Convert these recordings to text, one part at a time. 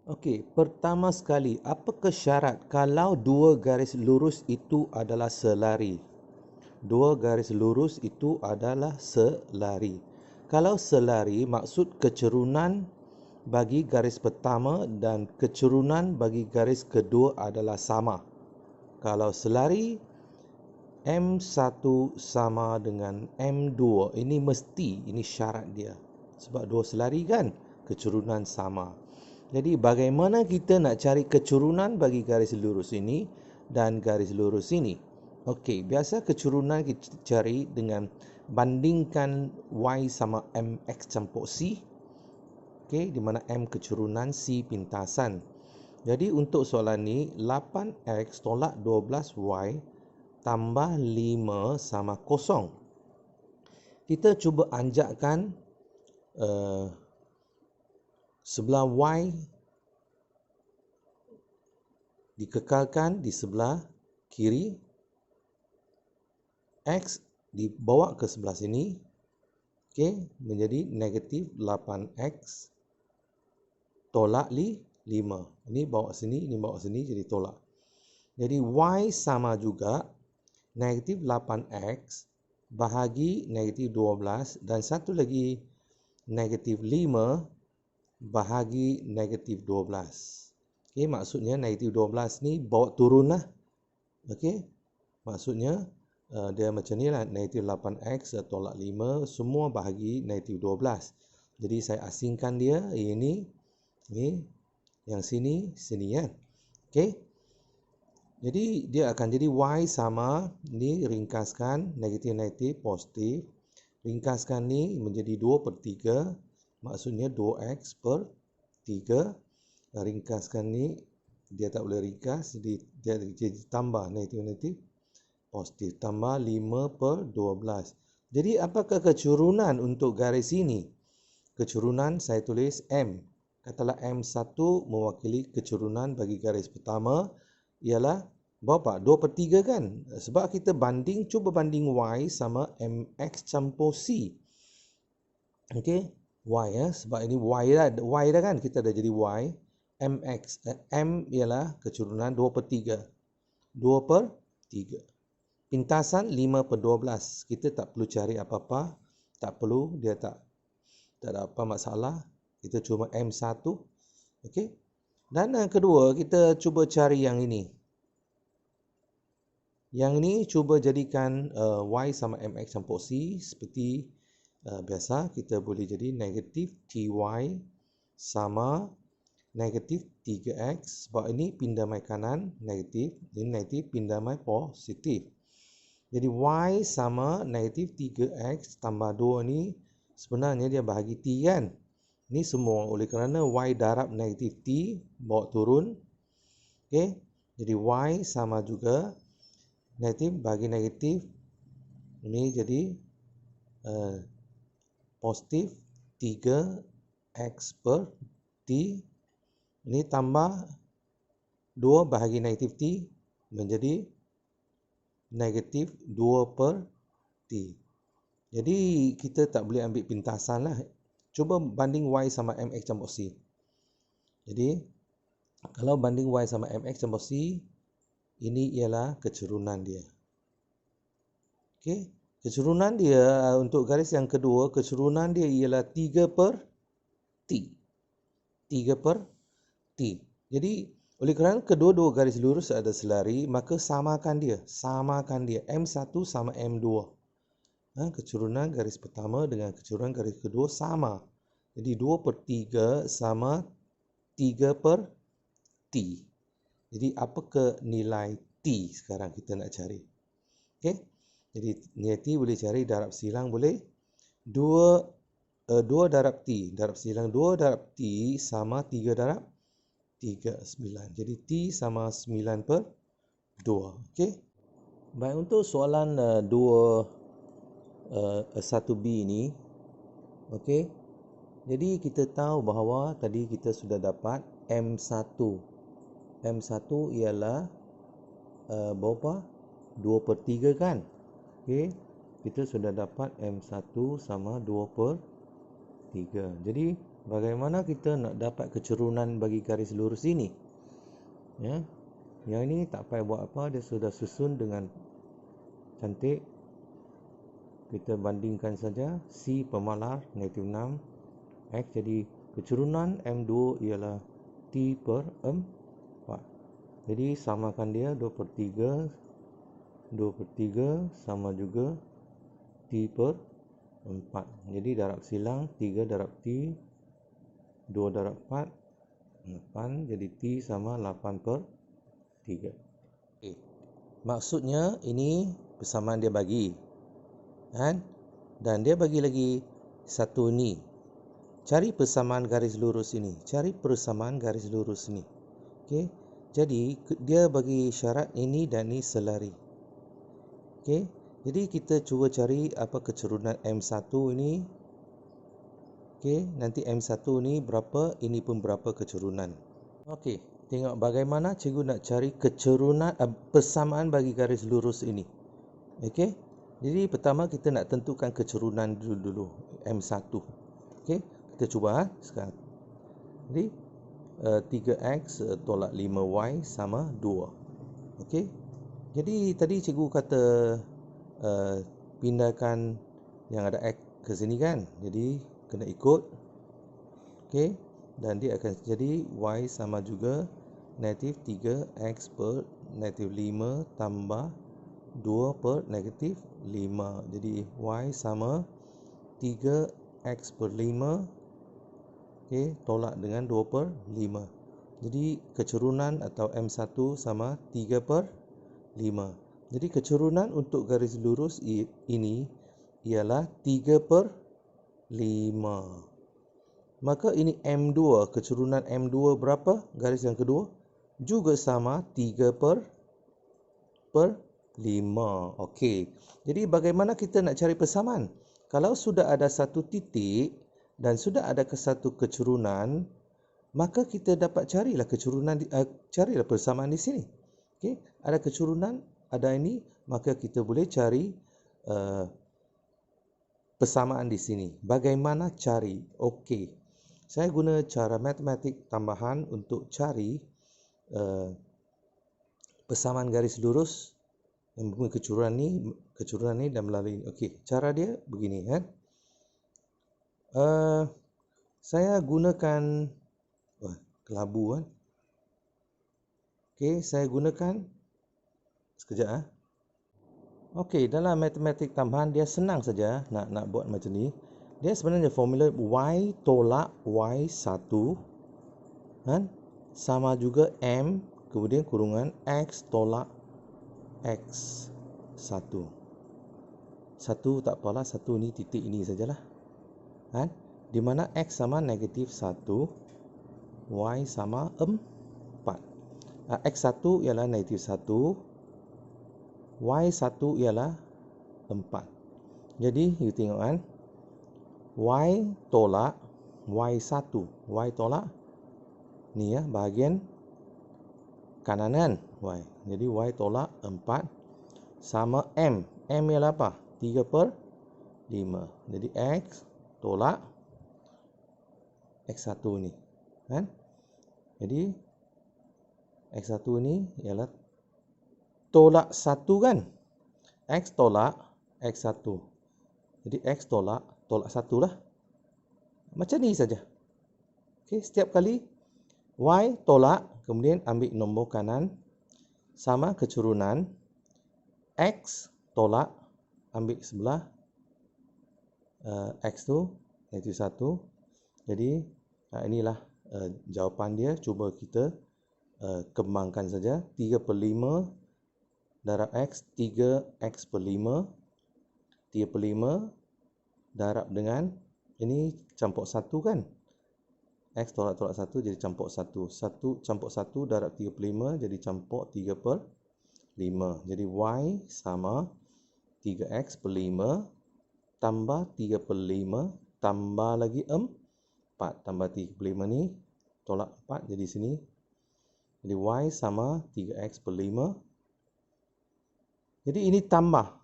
Okey, pertama sekali, apakah syarat kalau dua garis lurus itu adalah selari? Dua garis lurus itu adalah selari. Kalau selari, maksud kecerunan bagi garis pertama dan kecerunan bagi garis kedua adalah sama. Kalau selari, M1 sama dengan M2. Ini mesti, ini syarat dia. Sebab dua selari kan, kecerunan sama. Jadi bagaimana kita nak cari kecerunan bagi garis lurus ini dan garis lurus ini? Okey, biasa kecerunan kita cari dengan bandingkan Y sama MX campur C. Okey, di mana M kecerunan, C pintasan. Jadi untuk soalan ni, 8X tolak 12Y tambah 5 sama kosong. Kita cuba anjakkan sebelah Y dikekalkan di sebelah kiri, X dibawa ke sebelah sini, okay, menjadi negatif 8X tolak 5. Ini bawa sini, ini bawa sini, jadi tolak. Jadi Y sama juga negatif 8X bahagi negatif 12 dan satu lagi negatif 5 bahagi negatif 12. Okey, maksudnya negatif 12 ni bawa turun lah. Okey, maksudnya dia macam ni lah, negatif 8X tolak 5 semua bahagi negatif 12. Jadi saya asingkan dia, ini, yang sini, sini kan. Okey. Jadi dia akan jadi Y sama, ni ringkaskan, negatif-negatif, positif. Ringkaskan ni menjadi 2 per 3, maksudnya 2X per 3. Ringkaskan ni, dia tak boleh ringkas, jadi dia jadi tambah negatif-negatif, positif. Tambah 5 per 12. Jadi apakah kecerunan untuk garis ini? Kecerunan saya tulis M. Katalah M1 mewakili kecerunan bagi garis pertama ialah berapa? 2 per 3 kan? Sebab kita banding, cuba banding Y sama MX campur C. Okey, Y ya, sebab ini Y dah kan? Kita dah jadi Y. MX, M ialah kecerunan 2 per 3. 2 per 3. Pintasan 5 per 12. Kita tak perlu cari apa-apa. Tak perlu, dia tak ada apa masalah. Kita cuma M1. Okey. Dan yang kedua, kita cuba cari yang ini. Yang ni cuba jadikan Y sama MX campur C. Seperti biasa, kita boleh jadi negatif TY sama negatif 3X. Sebab ini pindamai kanan, negatif. Ini negatif, pindamai positif. Jadi Y sama negatif 3X tambah 2 ni sebenarnya dia bahagi T kan. Ini semua oleh kerana Y darab negatif T, bawa turun. Okay. Jadi Y sama juga negatif bagi negatif, ini jadi positif 3X per T. Ini tambah 2 bahagi negatif T menjadi negatif 2 per T. Jadi kita tak boleh ambil pintasan lah. Cuba banding Y sama MX campur C. Jadi kalau banding Y sama MX campur C, ini ialah kecerunan dia. Okey, kecerunan dia untuk garis yang kedua, kecerunan dia ialah 3 per T. 3 per T. Jadi oleh kerana kedua-dua garis lurus ada selari, maka samakan dia. Samakan dia. M1 sama M2. Kecerunan garis pertama dengan kecerunan garis kedua sama. Jadi 2 per 3 sama 3 per T. Jadi apakah nilai T sekarang kita nak cari? Okey. Jadi nilai T boleh cari, darab silang boleh. 2 darab T. Darab silang 2 darab T sama 3 darab 3, 9. Jadi T sama 9 per 2. Okey. Baik, untuk soalan 1B ni. Okey. Jadi kita tahu bahawa tadi kita sudah dapat M1. M1 ialah berapa? 2 per 3 kan? Okey, kita sudah dapat M1 sama 2 per 3. Jadi bagaimana kita nak dapat kecerunan bagi garis lurus ini? Ya. Yang ini tak payah buat apa, dia sudah susun dengan cantik. Kita bandingkan saja C pemalar negatif 6 X, jadi kecerunan M2 ialah T per 4. Jadi samakan dia 2 per 3 sama juga T per 4. Jadi darab silang 3 darab T 2 darab 4 8, jadi T sama 8 per 3. Okay. Maksudnya ini persamaan dia bagi, kan? Dan dia bagi lagi satu ni. Cari persamaan garis lurus ini. Cari persamaan garis lurus ini. Okey. Jadi dia bagi syarat ini dan ini selari. Okey. Jadi kita cuba cari apa kecerunan M1 ini. Okey, nanti M1 ni berapa, ini pun berapa kecerunan. Okey, tengok bagaimana cikgu nak cari kecerunan persamaan bagi garis lurus ini. Okey. Jadi pertama kita nak tentukan kecerunan dulu M1. Okey, kita cuba sekarang. Jadi 3x tolak 5y sama 2. Okey. Jadi tadi cikgu kata pindahkan yang ada x ke sini kan. Jadi kena ikut. Okey, dan dia akan jadi y sama juga negatif 3x per negatif 5 tambah 2 per negatif 5. Jadi y sama 3x per 5, okey, tolak dengan 2 per 5. Jadi kecerunan atau M1 sama 3 per 5. Jadi kecerunan untuk garis lurus ini ialah 3 per 5. Maka ini M2, kecerunan M2 berapa? Garis yang kedua juga sama 3 per 5. Okey. Jadi bagaimana kita nak cari persamaan? Kalau sudah ada satu titik dan sudah ada satu kecerunan, maka kita dapat carilah carilah persamaan di sini. Okey, ada kecerunan, ada ini, maka kita boleh cari persamaan di sini. Bagaimana cari? Okey. Saya guna cara matematik tambahan untuk cari persamaan garis lurus yang mempunyai kecerunan ni dan melalui ini. Okey, cara dia begini kan. Saya gunakan kelabu kan. Okey, saya gunakan sekejap Okey, dalam matematik tambahan dia senang saja nak buat macam ni. Dia sebenarnya formula y tolak y1 kan sama juga m kemudian kurungan x tolak x1. Satu tak apalah, satu ni titik ini sajalah. Kan? Di mana x sama negatif 1, y sama 4. X1 ialah negatif 1, Y1 ialah 4. Jadi, you tengok kan. Y tolak Y1. Y tolak ni ya, bahagian kanan Y. Jadi, Y tolak 4 sama M. M ialah apa? 3 per 5. Jadi, X tolak X1 ni. Kan? Jadi, X1 ni ialah tolak 1 kan. X tolak X1. Jadi X tolak 1 lah. Macam ni saja. Okey, setiap kali Y tolak, kemudian ambil nombor kanan sama kecerunan. X tolak, ambil sebelah X tu negatif 1. Jadi inilah jawapan dia. Cuba kita kembangkan saja. 3 per 5 darab X, 3X per 5. 3 per 5 darab dengan, ini campur 1 kan. X tolak 1 jadi campur 1. 1 campur 1 darab 3 per 5 jadi campur 3 per 5. Jadi Y sama 3X per 5 tambah 3 per 5 tambah lagi 4. Tambah 3 per 5 ni tolak 4 jadi sini. Jadi Y sama 3X per 5. Jadi ini tambah.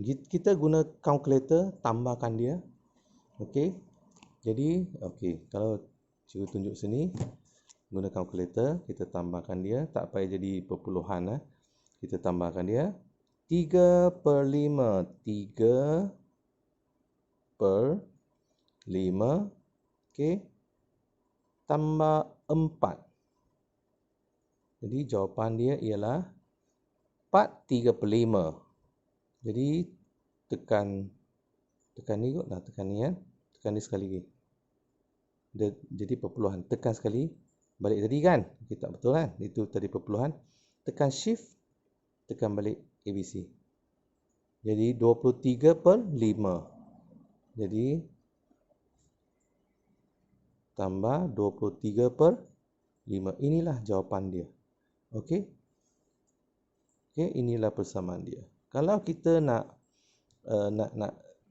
Kita guna kalkulator tambahkan dia. Okey. Jadi, okey, kalau cikgu tunjuk sini, guna kalkulator, kita tambahkan dia, tak payah jadi perpuluhan. Kita tambahkan dia, 3/5, 3/5, okey, tambah 4. Jadi, jawapan dia ialah 4/3/5. Jadi, tekan ni kot, tekan ni kan. Tekan ni sekali lagi. Jadi perpuluhan, tekan sekali, balik tadi kan? Okay, tak betul kan? Itu tadi perpuluhan. Tekan shift, tekan balik ABC. Jadi 23/5. Jadi tambah 23/5. Inilah jawapan dia. Okey. Okey, inilah persamaan dia. Kalau kita nak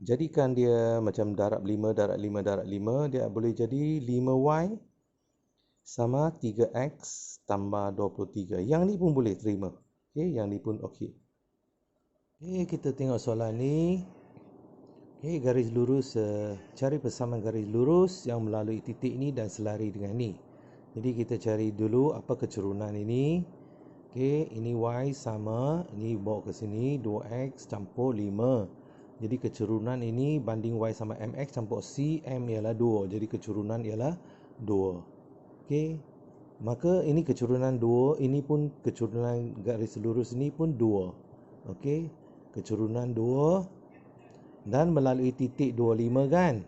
jadikan dia macam darab 5, darab 5, darab 5, dia boleh jadi 5y sama 3x tambah 23. Yang ni pun boleh terima. Okey, yang ni pun okey. Okey, kita tengok soalan ni. Okey, garis lurus, cari persamaan garis lurus yang melalui titik ni dan selari dengan ni. Jadi kita cari dulu apa kecurunan ini. Okey, ini y sama, ini bawa ke sini 2x campur 5. Jadi kecurunan ini banding y sama mx campur c, m ialah 2. Jadi kecurunan ialah 2. Okey. Maka ini kecurunan 2, ini pun kecurunan garis lurus ini pun 2. Okey. Kecurunan 2 dan melalui titik 25 kan.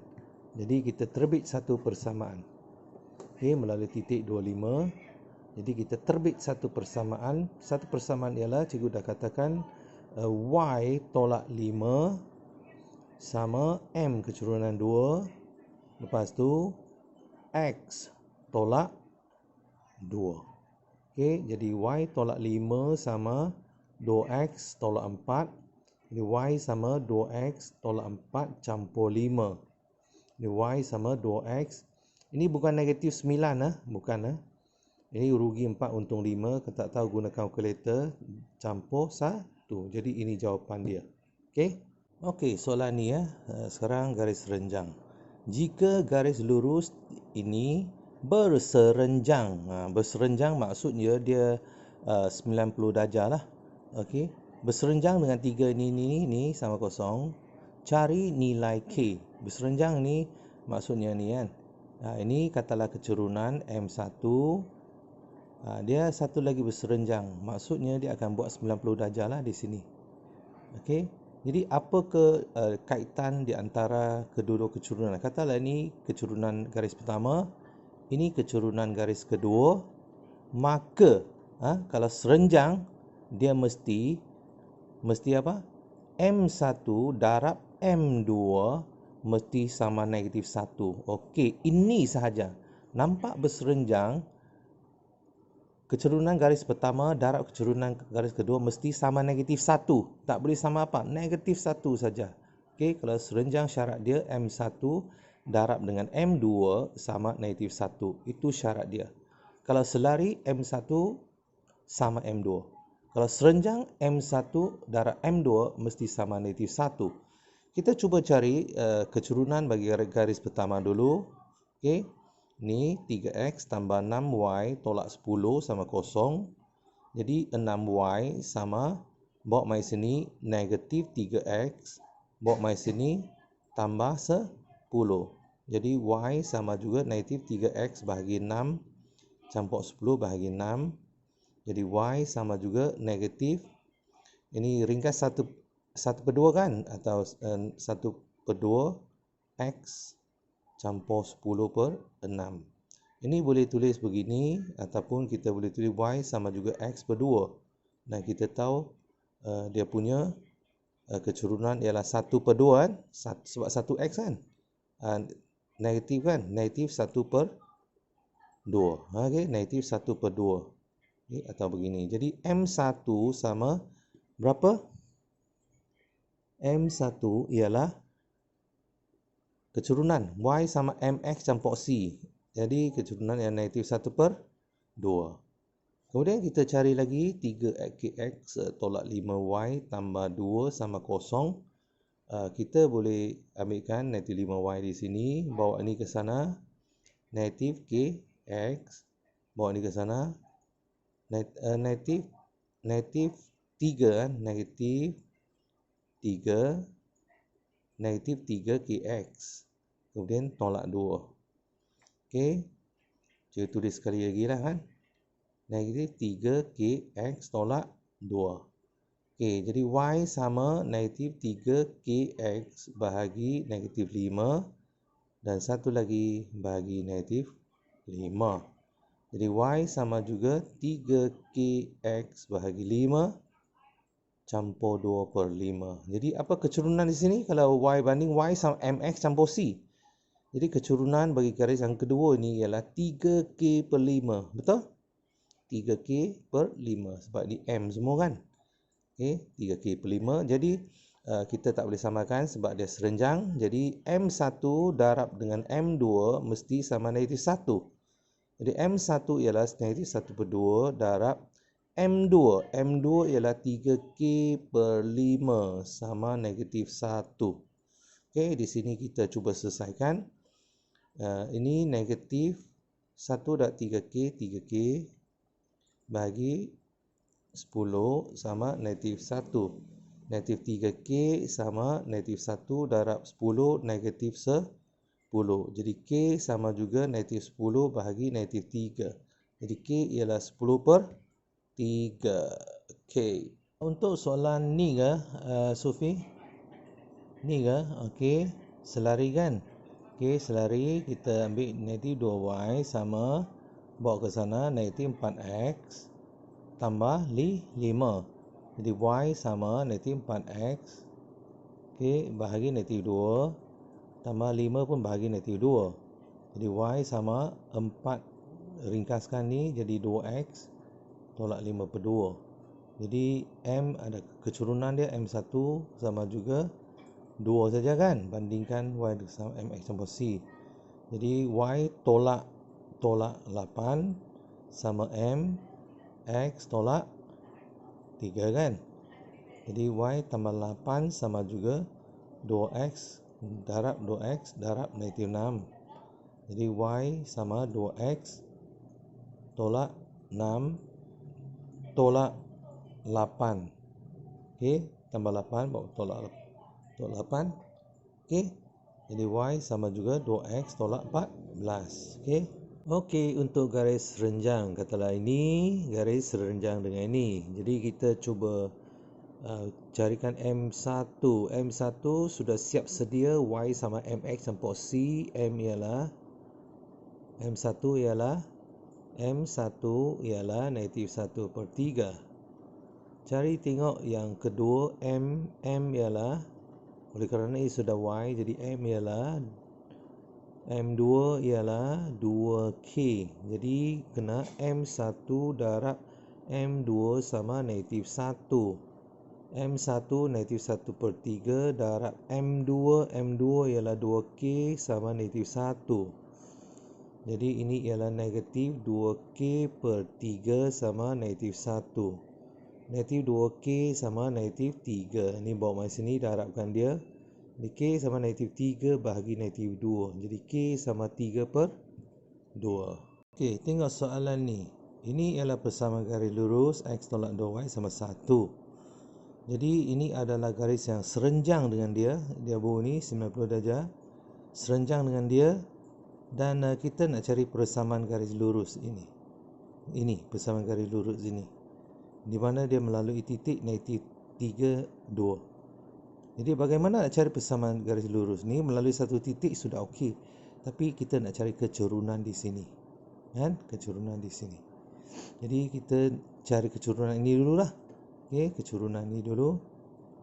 Jadi kita terbit satu persamaan. Okey, melalui titik 25. Jadi kita terbit satu persamaan. Satu persamaan ialah cikgu dah katakan y tolak 5 sama M kecurunan 2. Lepas tu X tolak 2. Okey, jadi Y tolak 5 sama 2X tolak 4. Jadi Y sama 2X tolak 4 campur 5. Jadi Y sama 2X. Ini bukan negatif 9 bukan. Ini rugi 4 untung 5. Kalau tak tahu guna kalkulator, campur 1. Jadi ini jawapan dia. Okey. Okey, soalan ni sekarang garis renjang. Jika garis lurus ini berserenjang. Berserenjang maksudnya dia 90 darjah lah. Okey. Berserenjang dengan 3 ni sama kosong. Cari nilai K. Berserenjang ni maksudnya ni kan. Ini katalah kecurunan M1. Dia satu lagi berserenjang. Maksudnya dia akan buat 90 darjah lah di sini. Okey. Jadi apa kaitan di antara kedua kecurunan? Katalah ini kecurunan garis pertama, ini kecurunan garis kedua, maka kalau serenjang dia mesti apa? M1 darab M2 mesti sama negatif 1. Okey, ini sahaja. Nampak berserenjang. Kecurunan garis pertama darab kecurunan garis kedua mesti sama negatif 1. Tak boleh sama apa? Negatif 1 saja. Okey, kalau serenjang syarat dia M1 darab dengan M2 sama negatif 1. Itu syarat dia. Kalau selari M1 sama M2. Kalau serenjang M1 darab M2 mesti sama negatif 1. Kita cuba cari kecurunan bagi garis pertama dulu. Okey. Ni 3x tambah 6y tolak 10 sama 0. Jadi 6y sama, bawa mai sini negatif 3x, bawa mai sini tambah 10. Jadi y sama juga negatif 3x bahagi 6 campur 10 bahagi 6. Jadi y sama juga negatif, ini ringkas 1/2 kan, atau 1/2 x campur 10/6. Ini boleh tulis begini ataupun kita boleh tulis y sama juga x per 2. Dan kita tahu dia punya kecurunan ialah 1/2 kan? Sebab 1x kan? Negatif kan? Negatif 1/2. Okey, negatif 1/2. Okay, atau begini. Jadi M1 sama berapa? M1 ialah kecurunan y sama mx campur c. Jadi kecurunan yang negatif 1/2. Kemudian kita cari lagi 3x tolak 5y tambah 2 sama 0. kita boleh ambilkan negatif 5y di sini, bawa ni ke sana, negatif kx, bawa ni ke sana, negatif 3 kan, negatif 3 kx, kemudian tolak 2. Okey, saya tulis sekali lagi lah kan, negatif 3 kx tolak 2. Okey, jadi y sama negatif 3 kx bahagi negatif 5 dan satu lagi bahagi negatif 5. Jadi y sama juga 3kx bahagi 5 campur 2/5. Jadi apa kecurunan di sini? Kalau y banding y sama mx campur c. Jadi kecurunan bagi garis yang kedua ni ialah 3k/5. Betul? 3k/5 sebab ni m semua kan. Okey, 3k/5. Jadi kita tak boleh samakan sebab dia serenjang. Jadi m1 darab dengan m2 mesti sama negatif 1. Jadi M1 ialah negatif 1/2 darab M2. M2 ialah 3k/5 sama negatif 1. Okey, di sini kita cuba selesaikan. Ini negatif 1 darab 3k bagi 10 sama negatif 1. Negatif 3k sama negatif 1 darab 10 negatif 10. Jadi K sama juga negatif 10 bahagi negatif 3. Jadi K ialah 10/3. K. Untuk soalan ni ke, Sufi? Ni ke? Okey, selari kan? Okey, selari kita ambil negatif 2y sama, bawa ke sana negatif 4x tambah 5. Jadi y sama negatif 4x. Okey, bahagi negatif 2. Tambah 5 pun bahagi negatif 2. Jadi y sama 4, ringkaskan ni jadi 2x tolak 5/2. Jadi m ada kecurunan dia, m1 sama juga 2 saja kan, bandingkan y sama mx campur c. Jadi y tolak 8 sama m x tolak 3 kan. Jadi y tambah 8 sama juga 2x darab 2x darab negatif 6. Jadi y sama 2x tolak 6 tolak 8. Okey, tambah 8 bawa tolak 8. Okey. Jadi y sama juga 2x tolak 14. Okey. Okey, untuk garis renjang katalah ini garis renjang dengan ini. Jadi kita cuba carikan M1. M1 sudah siap sedia y sama mx campur c. M1 ialah negatif 1/3. Cari tengok yang kedua, m ialah, oleh kerana ini sudah y, jadi m2 ialah 2k. Jadi kena m1 darab m2 sama negatif 1. M1 negatif 1/3 darab M2 ialah 2k sama negatif 1. Jadi ini ialah negatif 2k/3 sama negatif 1. Negatif 2k sama negatif 3. Ini bawa mai sini, darabkan dia. Jadi k sama negatif 3 bahagi negatif 2. Jadi k sama 3/2. Okey, tengok soalan ni. Ini ialah persamaan garis lurus x tolak 2y sama 1. Jadi ini adalah garis yang serenjang dengan dia. Dia bunyi 90 darjah. Serenjang dengan dia. Dan kita nak cari persamaan garis lurus ini. Ini persamaan garis lurus ini, di mana dia melalui titik negatif 3, 2. Jadi bagaimana nak cari persamaan garis lurus ni? Melalui satu titik sudah okey. Tapi kita nak cari kecurunan di sini. Kan? Kecurunan di sini. Jadi kita cari kecurunan ini dululah. Okey, kecurunan ni dulu.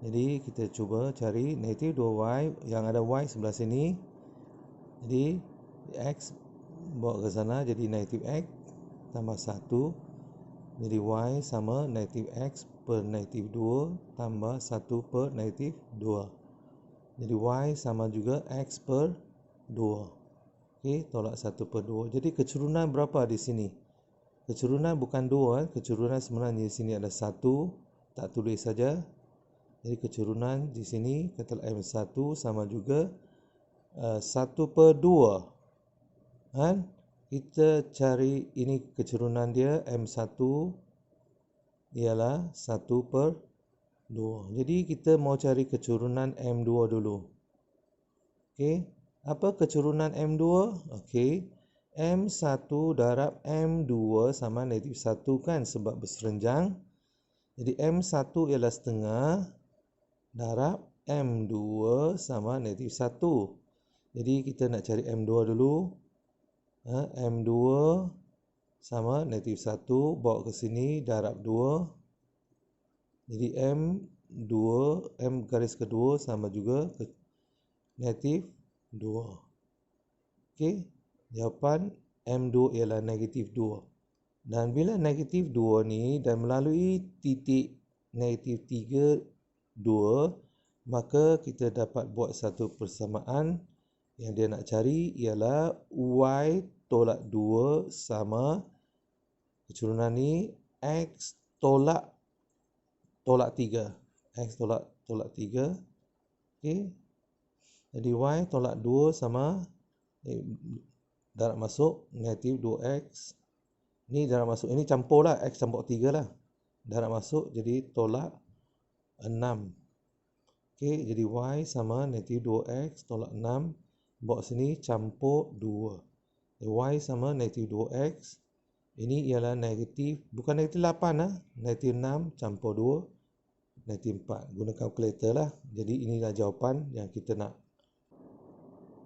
Jadi kita cuba cari negatif 2y, yang ada y sebelah sini. Jadi x bawa ke sana jadi negatif x tambah 1. Jadi y sama negatif x per negatif 2 tambah 1 per negatif 2. Jadi y sama juga x per 2. Okey, tolak 1/2. Jadi kecurunan berapa di sini? Kecurunan bukan 2, kecurunan sebenarnya di sini ada 1. Tak tulis saja. Jadi kecurunan di sini kata M1 sama juga 1/2. Kan? Kita cari ini kecurunan dia M1 ialah 1/2. Jadi kita mau cari kecurunan M2 dulu. Okey, apa kecurunan M2? Okey, M1 darab M2 sama negatif 1 kan sebab berserenjang. Jadi M1 ialah setengah darab M2 sama negatif 1. Jadi kita nak cari M2 dulu. M2 sama negatif 1 bawa ke sini darab 2. Jadi M2, M garis kedua sama juga negatif 2. Okey, jawapan M2 ialah negatif 2. Dan bila negatif 2 ni dan melalui titik negatif 3, 2, maka kita dapat buat satu persamaan yang dia nak cari ialah Y tolak 2 sama kecurunan ni X tolak 3. X tolak 3. Okey. Jadi Y tolak 2 sama darab masuk negatif 2X. Ni darab masuk, ini campur lah, X campur 3 lah. Darab masuk jadi tolak 6. Okey, jadi Y sama negatif 2X tolak 6. Bawa sini campur 2. Y sama negatif 2X. Ini ialah negatif, bukan negatif 8 lah. Negatif 6 campur 2. Negatif 4. Guna kalkulator lah. Jadi inilah jawapan yang kita nak.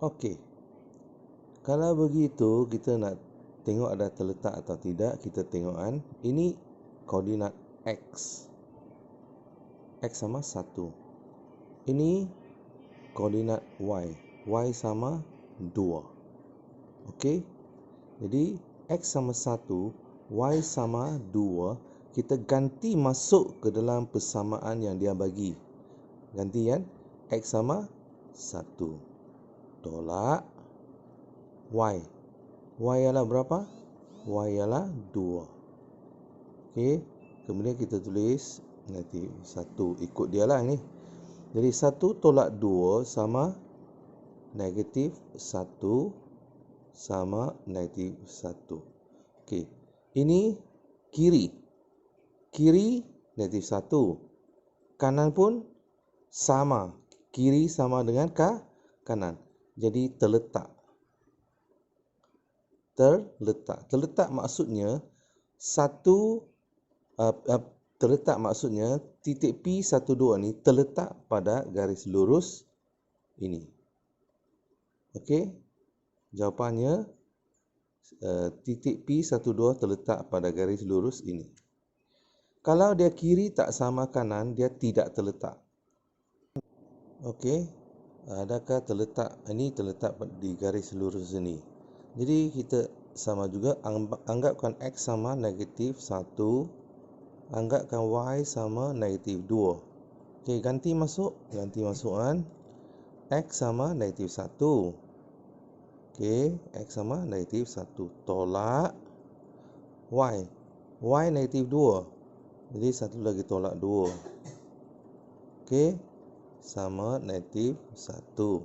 Okey. Kalau begitu, kita nak tengok ada terletak atau tidak. Kita tengok kan. Ini koordinat X. X sama 1. Ini koordinat Y. Y sama 2. Okey. Jadi X sama 1, Y sama 2. Kita ganti masuk ke dalam persamaan yang dia bagi. Ganti kan. X sama 1. Tolak Y. Y ialah berapa? Y ialah 2. Okey. Kemudian kita tulis negatif 1. Ikut dia lah ni. Jadi 1 tolak 2 sama negatif 1 sama negatif 1. Okey. Ini kiri. Kiri negatif 1. Kanan pun sama. Kiri sama dengan kanan. Jadi terletak. Terletak maksudnya terletak maksudnya titik P12 ni terletak pada garis lurus ini. Okey. Jawapannya titik P12 terletak pada garis lurus ini. Kalau dia kiri tak sama kanan, dia tidak terletak. Okey. Adakah terletak? Ini terletak di garis lurus ini. Jadi kita sama juga, anggapkan X sama negatif 1, anggapkan Y sama negatif 2. Okey, ganti masukkan. X sama negatif 1. Okey, X sama negatif 1. Tolak Y. Y negatif 2. Jadi satu lagi tolak 2. Okey, sama negatif 1.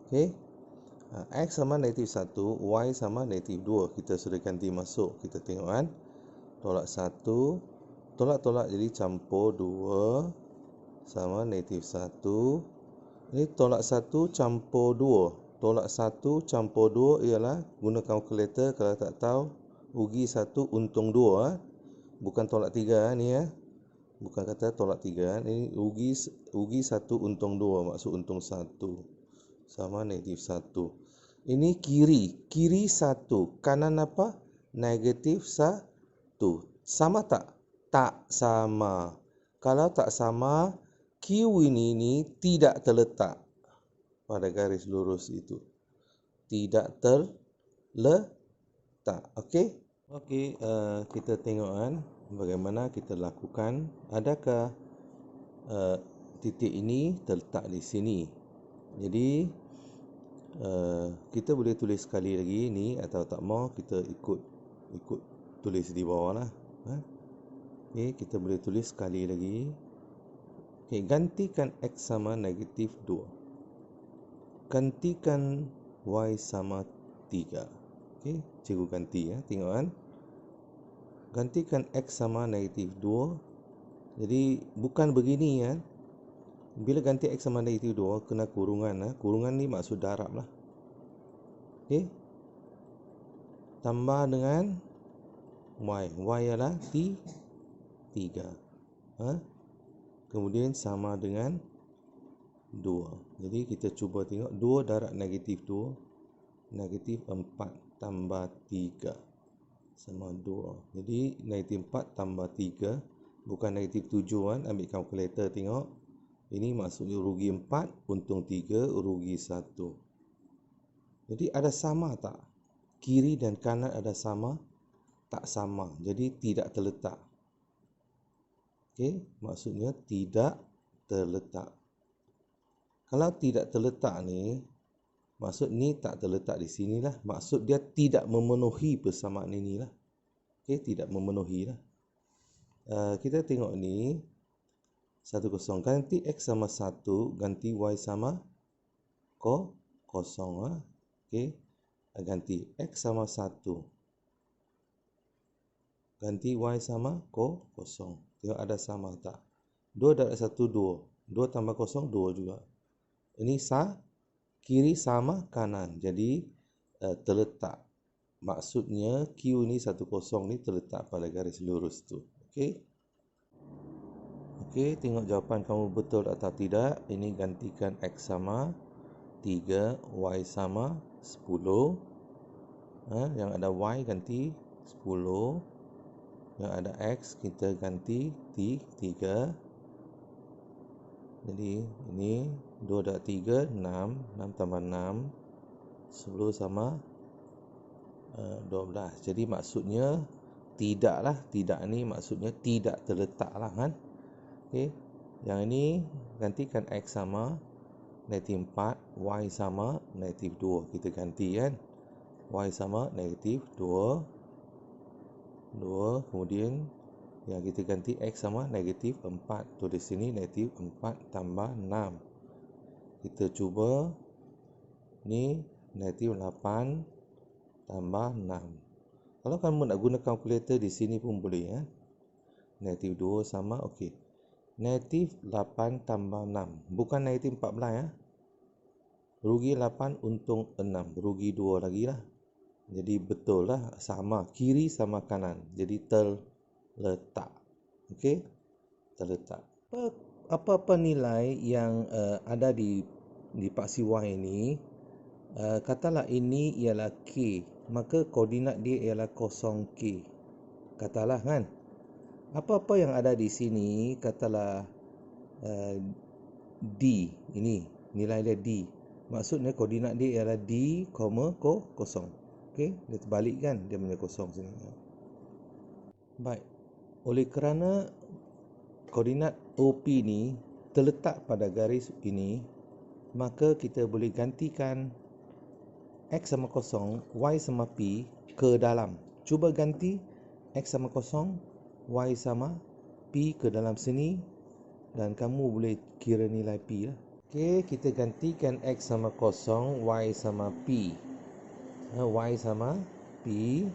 Okey. X sama negatif 1, Y sama negatif 2. Kita sudah ganti masuk. Kita tengok kan. Tolak 1. Tolak-tolak jadi campur 2 sama negatif 1. Ini tolak 1 campur 2. Tolak 1 campur 2 ialah, guna kalkulator kalau tak tahu, rugi 1 untung 2. Bukan tolak 3 ni ya. Bukan kata tolak 3. Ini rugi 1 untung 2. Maksud untung 1. Sama negatif 1. Ini kiri. Kiri 1. Kanan apa? Negatif 1. Sama tak? Tak sama. Kalau tak sama, Q ini tidak terletak pada garis lurus itu. Tidak terletak. Okey? Okey, kita tengok kan bagaimana kita lakukan. Adakah titik ini terletak di sini? Jadi kita boleh tulis sekali lagi ni, atau tak mau kita ikut tulis di bawah lah. Okey, kita boleh tulis sekali lagi. Okey, gantikan X sama negatif 2. Gantikan Y sama 3. Okey, cikgu ganti ya. Tengok kan. Gantikan X sama negatif 2. Jadi bukan begini kan. Bila ganti X sama negatif 2 kena kurungan. Kurungan ni maksud darab lah. Okey. Tambah dengan Y. Y adalah 3. Kemudian sama dengan 2. Jadi kita cuba tengok 2 darab negatif 2. Negatif 4 tambah 3 sama 2. Jadi negatif 4 tambah 3. Bukan negatif 7 kan. Ambil kalkulator tengok. Ini maksudnya rugi 4, untung 3, rugi 1. Jadi ada sama tak? Kiri dan kanan ada sama? Tak sama. Jadi tidak terletak. Okey, maksudnya tidak terletak. Kalau tidak terletak ni, maksud ni tak terletak di sinilah. Maksud dia tidak memenuhi persamaan inilah. Okey, tidak memenuhi lah. Kita tengok ni 1, 0. Ganti X sama 1, ganti Y sama 0. Okey. Ganti X sama 1. Ganti Y sama 0. Tengok ada sama tak? 2 darab 1, 2. 2 tambah 0, 2 juga. Ini kiri sama kanan. Jadi terletak. Maksudnya Q ni 10 ni terletak pada garis lurus tu. Okey. Okey, tengok jawapan kamu betul atau tidak. Ini gantikan X sama 3, Y sama 10. Yang ada Y ganti 10. Yang ada X kita ganti 3. Jadi ini 2 darab 3, 6. 6 tambah 6, 10 sama 12. Jadi maksudnya tidaklah. Tidak ni maksudnya tidak terletak lah kan. Okey. Yang ini gantikan X sama negatif 4, Y sama negatif 2. Kita ganti kan. Y sama negatif 2. Kemudian yang kita ganti X sama negatif 4. Tulis sini negatif 4 tambah 6. Kita cuba. Ni negatif 8 tambah 6. Kalau kamu nak guna kalkulator di sini pun boleh ya. Negatif 2 sama, okey. Negatif 8 tambah 6. Bukan negatif 14 ya. Rugi 8, untung 6. Rugi 2 lagi lah. Jadi betul lah, sama. Kiri sama kanan. Jadi terletak. Okey? Terletak. Apa-apa nilai yang ada di paksi Y ini, katalah ini ialah K. Maka koordinat dia ialah 0K. Katalah kan. Apa-apa yang ada di sini, katalah D. Ini nilai dia D. Maksudnya koordinat dia ialah D, 0. Okey, dia terbalik kan, dia punya 0 sini. Baik. Oleh kerana koordinat OP ni terletak pada garis ini, maka kita boleh gantikan X sama 0, Y sama P ke dalam. Cuba ganti X sama 0, Y sama P ke dalam sini dan kamu boleh kira nilai P lah. Okey, kita gantikan X sama 0, Y sama P. Y sama P.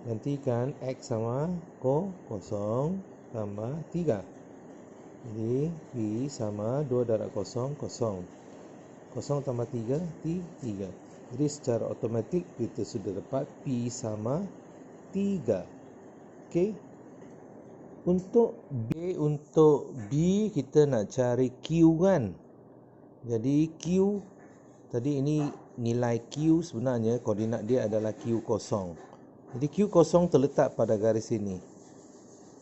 Gantikan X sama 0 tambah 3. Jadi P sama 2 darab 0, 0. 0 tambah 3, 3. Jadi secara automatik kita sudah dapat P sama 3. Okey. Untuk B kita nak cari Q kan. Jadi Q tadi ini nilai Q sebenarnya koordinat dia adalah Q0. Jadi Q0 terletak pada garis ini.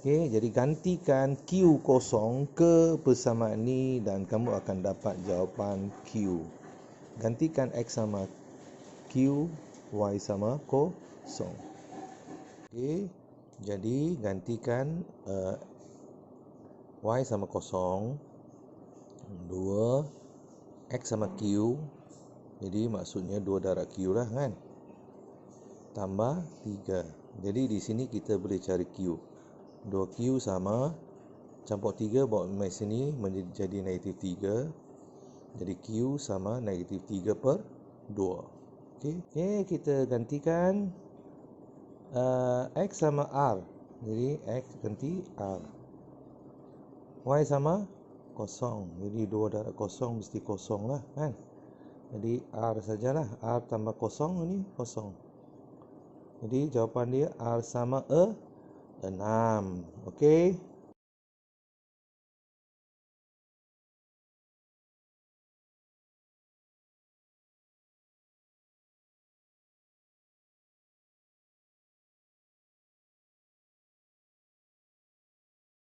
Okey, jadi gantikan Q0 ke persamaan ni dan kamu akan dapat jawapan Q. Gantikan X sama Q, Y sama 0. Okey, jadi gantikan Y sama 0, 2, X sama Q. Jadi maksudnya 2 darab Q lah kan. Tambah 3. Jadi di sini kita boleh cari Q. 2Q sama campur 3 bawa mai sini menjadi negatif 3. Jadi Q sama negatif 3/2. Okey, kita gantikan X sama R. Jadi X ganti R. Y sama kosong. Jadi 2 darab kosong mesti kosong lah kan. Jadi R sajalah. R tambah kosong, ini kosong. Jadi jawapan dia R sama 6. Okey.